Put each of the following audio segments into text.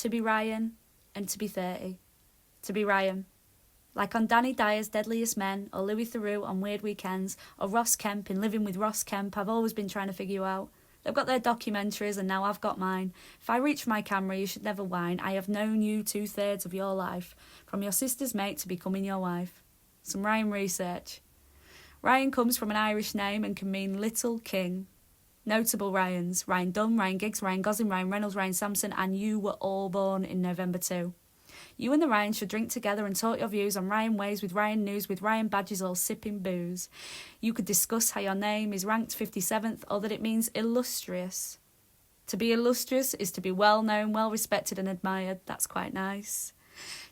To be Ryan and to be 30. To be Ryan. Like on Danny Dyer's Deadliest Men, or Louis Theroux on Weird Weekends, or Ross Kemp in Living with Ross Kemp, I've always been trying to figure you out. They've got their documentaries and now I've got mine. If I reach for my camera, you should never whine. I have known you 2/3 of your life, from your sister's mate to becoming your wife. Some Ryan research. Ryan comes from an Irish name and can mean little king. Notable Ryans: Ryan Dunn, Ryan Giggs, Ryan Gosling, Ryan Reynolds, Ryan Sampson, and you were all born in November too. You and the Ryans should drink together and talk your views on Ryan ways with Ryan news with Ryan badges all sipping booze. You could discuss how your name is ranked 57th or that it means illustrious. To be illustrious is to be well known, well respected and admired. That's quite nice.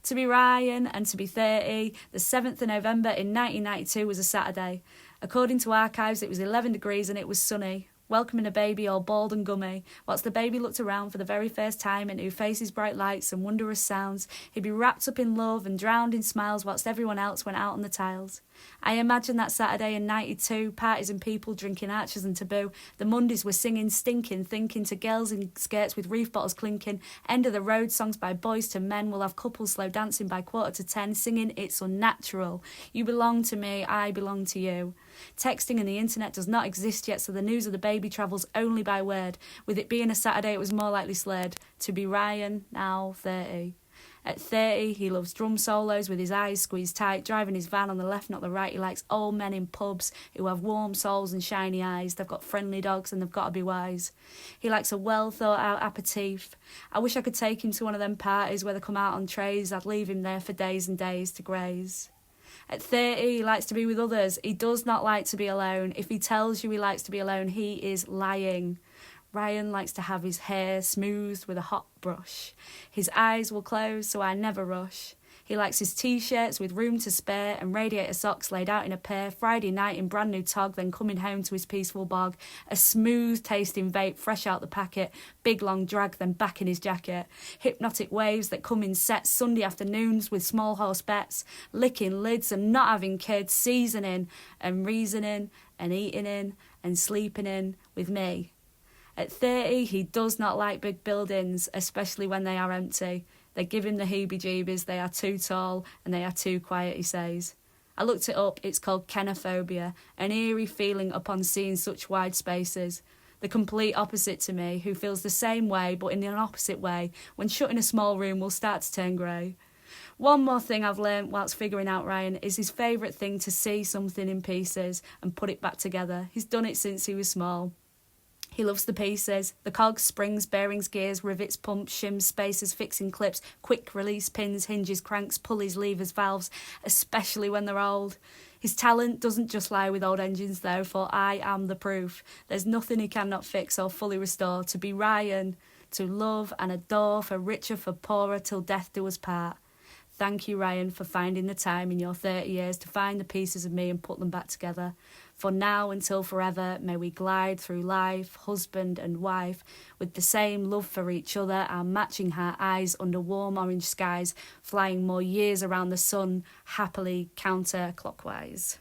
To be Ryan and to be 30, the 7th of November in 1992 was a Saturday. According to archives, it was 11 degrees and it was sunny. Welcoming a baby all bald and gummy, whilst the baby looked around for the very first time and who faces bright lights and wondrous sounds, he'd be wrapped up in love and drowned in smiles whilst everyone else went out on the tiles. I imagine that Saturday in 92, parties and people drinking Archers and Taboo. The Mondays were singing, stinking, thinking to girls in skirts with reef bottles clinking. End of the road songs by Boys to Men. We'll have couples slow dancing by 9:45, singing It's Unnatural. You belong to me, I belong to you. Texting and the internet does not exist yet, so the news of the baby travels only by word. With it being a Saturday, it was more likely slurred. To be Ryan, now 30. At 30, he loves drum solos with his eyes squeezed tight, driving his van on the left, not the right. He likes old men in pubs who have warm souls and shiny eyes. They've got friendly dogs and they've got to be wise. He likes a well-thought-out aperitif. I wish I could take him to one of them parties where they come out on trays. I'd leave him there for days and days to graze. At 30, he likes to be with others. He does not like to be alone. If he tells you he likes to be alone, he is lying. Ryan likes to have his hair smoothed with a hot brush. His eyes will close, so I never rush. He likes his t-shirts with room to spare and radiator socks laid out in a pair. Friday night in brand new tog, then coming home to his peaceful bog. A smooth tasting vape fresh out the packet. Big long drag, then back in his jacket. Hypnotic waves that come in sets. Sunday afternoons with small horse bets. Licking lids and not having kids. Seasoning and reasoning and eating in and sleeping in with me. At 30, he does not like big buildings, especially when they are empty. They give him the heebie-jeebies, they are too tall and they are too quiet, he says. I looked it up, it's called kenophobia, an eerie feeling upon seeing such wide spaces. The complete opposite to me, who feels the same way but in an opposite way, when shut in a small room will start to turn grey. One more thing I've learnt whilst figuring out Ryan is his favourite thing to see something in pieces and put it back together. He's done it since he was small. He loves the pieces, the cogs, springs, bearings, gears, rivets, pumps, shims, spacers, fixing clips, quick release pins, hinges, cranks, pulleys, levers, valves, especially when they're old. His talent doesn't just lie with old engines though, for I am the proof. There's nothing he cannot fix or fully restore. To be Ryan, to love and adore, for richer, for poorer, till death do us part. Thank you, Ryan, for finding the time in your 30 years to find the pieces of me and put them back together. For now until forever, may we glide through life, husband and wife, with the same love for each other, our matching heart eyes under warm orange skies, flying more years around the sun, happily counter-clockwise.